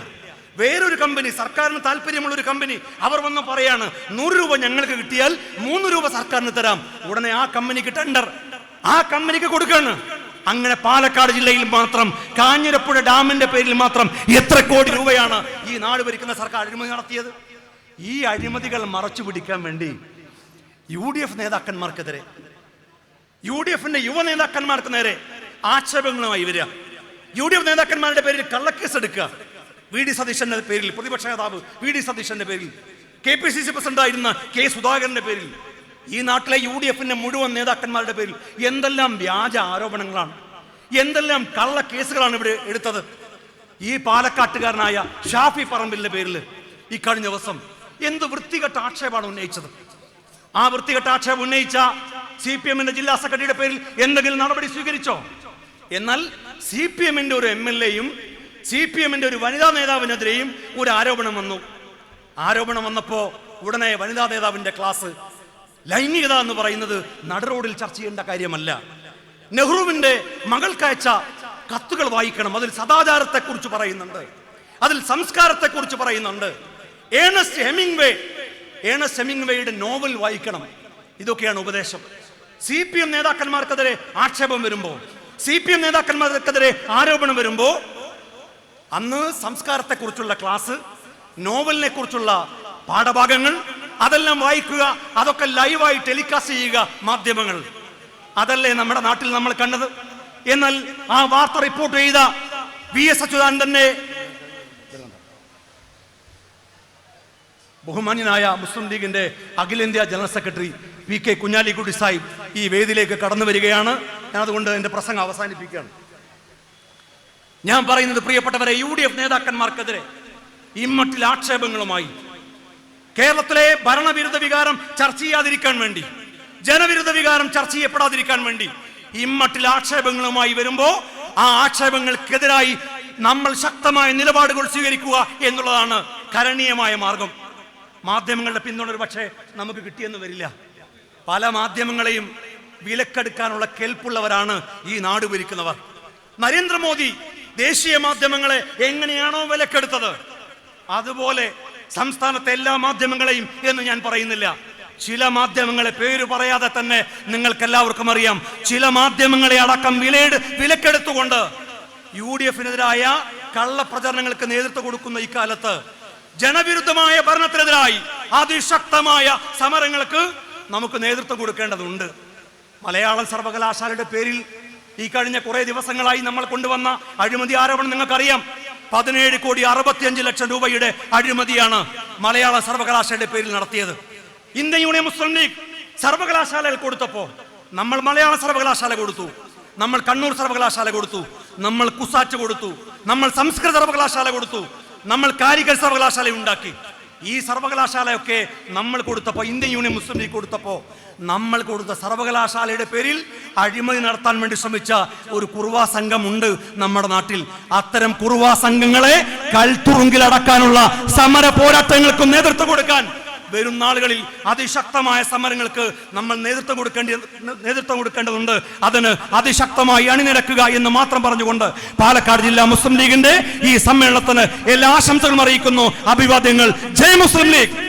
വേറൊരു കമ്പനി, സർക്കാരിന് താല്പര്യമുള്ള ഒരു കമ്പനി, അവർ വന്ന് പറയാണ് 100 രൂപ ഞങ്ങൾക്ക് കിട്ടിയാൽ 3 രൂപ സർക്കാരിന് തരാം. ഉടനെ ആ കമ്പനിക്ക് ടെൻഡർ, ആ കമ്പനിക്ക് കൊടുക്കാണ്. അങ്ങനെ പാലക്കാട് ജില്ലയിൽ മാത്രം കാഞ്ഞിരപ്പുഴ ഡാമിന്റെ പേരിൽ മാത്രം എത്ര കോടി രൂപയാണ് ഈ നാട് ഭരിക്കുന്ന സർക്കാർ അഴിമതി നടത്തിയത്? ഈ അഴിമതികൾ മറച്ചു പിടിക്കാൻ വേണ്ടി UDF നേതാക്കന്മാർക്കെതിരെ, UDFന്റെ യുവ നേതാക്കന്മാർക്ക് നേരെ ആക്ഷേപങ്ങളുമായി വരിക. UDF നേതാക്കന്മാരുടെ പേരിൽ കള്ളക്കേസ് എടുക്കുക. VD സതീശന്റെ പേരിൽ, പ്രതിപക്ഷ നേതാവ് VD സതീശന്റെ പേരിൽ, KPCC പ്രസിഡന്റായിരുന്ന K സുധാകരന്റെ പേരിൽ, ഈ നാട്ടിലെ UDFന്റെ മുഴുവൻ നേതാക്കന്മാരുടെ പേരിൽ എന്തെല്ലാം വ്യാജ ആരോപണങ്ങളാണ്, എന്തെല്ലാം കള്ള കേസുകളാണ് ഇവിടെ എടുത്തത്. ഈ പാലക്കാട്ടുകാരനായ ഷാഫി പറമ്പിലിന്റെ പേരിൽ ഈ കഴിഞ്ഞ ദിവസം എന്ത് വൃത്തികെട്ട ആക്ഷേപമാണ് ഉന്നയിച്ചത്. ആ വൃത്തികെട്ട ആക്ഷേപം ഉന്നയിച്ച CPMന്റെ ജില്ലാ സെക്രട്ടറിയുടെ പേരിൽ എന്തെങ്കിലും നടപടി സ്വീകരിച്ചോ? എന്നാൽ CPMന്റെ ഒരു MLAയും CPMന്റെ ഒരു വനിതാ നേതാവിനെതിരെയും ഒരു ആരോപണം വന്നു. ആരോപണം വന്നപ്പോ ഉടനെ വനിതാ നേതാവിന്റെ ക്ലാസ്, ലൈംഗികത എന്ന് പറയുന്നത് നടുറോഡിൽ ചർച്ച ചെയ്യേണ്ട കാര്യമല്ല. നെഹ്റുവിന്റെ മകൾക്കയച്ച കത്തുകൾ വായിക്കണം, അതിൽ സദാചാരത്തെ കുറിച്ച് പറയുന്നുണ്ട്, അതിൽ സംസ്കാരത്തെ കുറിച്ച് പറയുന്നുണ്ട്. ഏണസ്റ്റ് ഹെമിംഗ്വേയുടെ നോവൽ വായിക്കണം. ഇതൊക്കെയാണ് ഉപദേശം. CPM നേതാക്കന്മാർക്കെതിരെ ആക്ഷേപം വരുമ്പോ, CPM നേതാക്കന്മാർക്കെതിരെ ആരോപണം വരുമ്പോ അന്ന് സംസ്കാരത്തെ കുറിച്ചുള്ള ക്ലാസ്, നോവലിനെ കുറിച്ചുള്ള പാഠഭാഗങ്ങൾ അതെല്ലാം വായിക്കുക, അതൊക്കെ ലൈവായി ടെലികാസ്റ്റ് ചെയ്യുക മാധ്യമങ്ങൾ. അതല്ലേ നമ്മുടെ നാട്ടിൽ നമ്മൾ കണ്ടത്. എന്നാൽ ആ വാർത്ത റിപ്പോർട്ട് ചെയ്ത VS അച്യുതാനന്ദന്റെ ബഹുമാന്യനായ മുസ്ലിം ലീഗിന്റെ അഖിലേന്ത്യാ general secretary PK Kunhalikutty Sahib ഈ വേദിയിലേക്ക് കടന്നു വരികയാണ്. ഞാൻ അതുകൊണ്ട് എന്റെ പ്രസംഗം അവസാനിപ്പിക്കുകയാണ്. ഞാൻ പറയുന്നത്, പ്രിയപ്പെട്ടവരെ, UDF നേതാക്കന്മാർക്കെതിരെ ഇമ്മട്ടിൽ ആക്ഷേപങ്ങളുമായി കേരളത്തിലെ ഭരണവിരുദ്ധ വികാരം ചർച്ച ചെയ്യാതിരിക്കാൻ വേണ്ടി, ജനവിരുദ്ധ വികാരം ചർച്ച ചെയ്യപ്പെടാതിരിക്കാൻ വേണ്ടി ഇമ്മട്ടിൽ ആക്ഷേപങ്ങളുമായി വരുമ്പോ ആ ആക്ഷേപങ്ങൾക്കെതിരായി നമ്മൾ ശക്തമായ നിലപാടുകൾ സ്വീകരിക്കുക എന്നുള്ളതാണ് കരണീയമായ മാർഗം. മാധ്യമങ്ങളുടെ പിന്തുണ ഒരു പക്ഷേ നമുക്ക് കിട്ടിയെന്ന് വരില്ല. പല മാധ്യമങ്ങളെയും വിലക്കെടുക്കാനുള്ള കെൽപ്പുള്ളവരാണ് ഈ നാട് ഭരിക്കുന്നവർ. നരേന്ദ്രമോദി ദേശീയ മാധ്യമങ്ങളെ എങ്ങനെയാണോ വിലക്കെടുത്തത്, അതുപോലെ സംസ്ഥാനത്തെ എല്ലാ മാധ്യമങ്ങളെയും എന്ന് ഞാൻ പറയുന്നില്ല, ചില മാധ്യമങ്ങളെ പേര് പറയാതെ തന്നെ നിങ്ങൾക്കെല്ലാവർക്കും അറിയാം, ചില മാധ്യമങ്ങളെ അടക്കം വിലക്കെടുത്തുകൊണ്ട് UDFനെതിരായ കള്ളപ്രചരണങ്ങൾക്ക് നേതൃത്വം കൊടുക്കുന്ന ഇക്കാലത്ത് ജനവിരുദ്ധമായ ഭരണത്തിനെതിരായി അതിശക്തമായ സമരങ്ങൾക്ക് നമുക്ക് നേതൃത്വം കൊടുക്കേണ്ടതുണ്ട്. മലയാളം സർവകലാശാലയുടെ പേരിൽ ഈ കഴിഞ്ഞ കുറെ ദിവസങ്ങളായി നമ്മൾ കൊണ്ടുവന്ന അഴിമതി ആരോപണം നിങ്ങൾക്കറിയാം. 17,65,00,000 രൂപയുടെ അഴിമതിയാണ് മലയാള സർവകലാശാലയുടെ പേരിൽ നടത്തിയത്. ഇന്ത്യൻ യൂണിയൻ മുസ്ലിം ലീഗ് സർവകലാശാലകൾ കൊടുത്തപ്പോ നമ്മൾ മലയാള സർവകലാശാല കൊടുത്തു, നമ്മൾ കണ്ണൂർ സർവകലാശാല കൊടുത്തു, നമ്മൾ കുസാറ്റ് കൊടുത്തു, നമ്മൾ സംസ്കൃത സർവകലാശാല കൊടുത്തു, നമ്മൾ കാരിക്കൽ സർവകലാശാല ഉണ്ടാക്കി. ഈ സർവകലാശാലയൊക്കെ നമ്മൾ കൊടുത്തപ്പോ, ഇന്ത്യൻ യൂണിയൻ മുസ്ലിം ലീഗ് കൊടുത്തപ്പോ, നമ്മൾ കൊടുത്ത സർവകലാശാലയുടെ പേരിൽ അഴിമതി നടത്താൻ വേണ്ടി ശ്രമിച്ച ഒരു കുറുവാ സംഘമുണ്ട് നമ്മുടെ നാട്ടിൽ. അത്തരം കുറുവാ സംഘങ്ങളെ കൽത്തുറുങ്കിലടക്കാനുള്ള സമര പോരാട്ടങ്ങൾക്കും നേതൃത്വം കൊടുക്കാൻ വരും നാളുകളിൽ അതിശക്തമായ സമരങ്ങൾക്ക് നമ്മൾ നേതൃത്വം കൊടുക്കേണ്ടതുണ്ട്. അതിന് അതിശക്തമായി അണിനിരക്കുക എന്ന് മാത്രം പറഞ്ഞുകൊണ്ട് പാലക്കാട് ജില്ലാ മുസ്ലിം ലീഗിന്റെ ഈ സമ്മേളനത്തിന് എല്ലാ ആശംസകളും അറിയിക്കുന്നു. അഭിവാദ്യങ്ങൾ. ജയ് മുസ്ലിം ലീഗ്.